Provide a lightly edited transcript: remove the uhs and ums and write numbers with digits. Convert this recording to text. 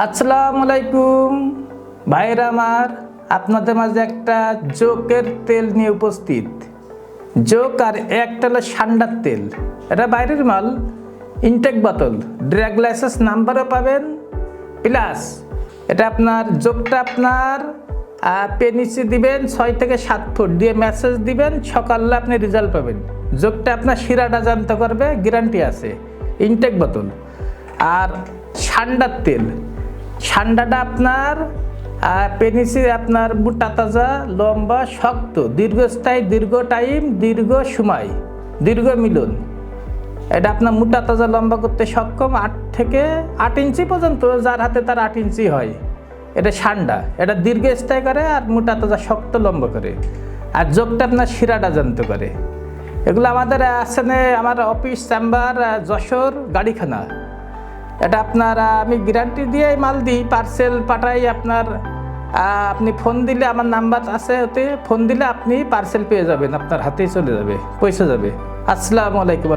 আসসালামু আলাইকুম ভাইরা আমার, আপনাদের মাঝে একটা জোকের তেল নিয়ে উপস্থিত। জোক আর একটা হলো সান্ডার তেল। এটা বাইরের মাল, ইনটেক বোতল, ড্রাগ লাইসেন্স নাম্বারও পাবেন। প্লাস এটা আপনার জোকটা আপনার পেনিসে দিবেন 6 থেকে 7 ফুট দিয়ে মেসেজ দিবেন, সকালে আপনি রেজাল্ট পাবেন। জোকটা আপনার শিরাটা জানতে করবে, গ্যারান্টি আছে। ইনটেক বোতল আর সান্ডার তেল, ঠান্ডাটা আপনার পেনিসে আপনার মোটা তাজা, লম্বা, শক্ত, দীর্ঘস্থায়ী, দীর্ঘ টাইম, দীর্ঘ সময়, দীর্ঘ মিলন। এটা আপনার মোটা তাজা লম্বা করতে সক্ষম 8 থেকে 8 ইঞ্চি পর্যন্ত, যার হাতে তার 8 ইঞ্চি হয়। এটা ঠান্ডা, এটা দীর্ঘস্থায়ী করে আর মোটা তাজা শক্ত লম্বা করে। আর যোগটা আপনার শিরাটা জানতে করে। এগুলো আমাদের আসলে আমার অফিস, চেম্বার, যশোর, গাড়িখানা। এটা আপনার আমি গ্যারান্টি দিয়ে মাল দিই, পার্সেল পাঠাই। আপনার আপনি ফোন দিলে, আমার নাম্বার আছে ওতে, ফোন দিলে আপনি পার্সেল পেয়ে যাবেন, আপনার হাতেই চলে যাবে, পৌঁছে যাবে। আসসালামু আলাইকুম।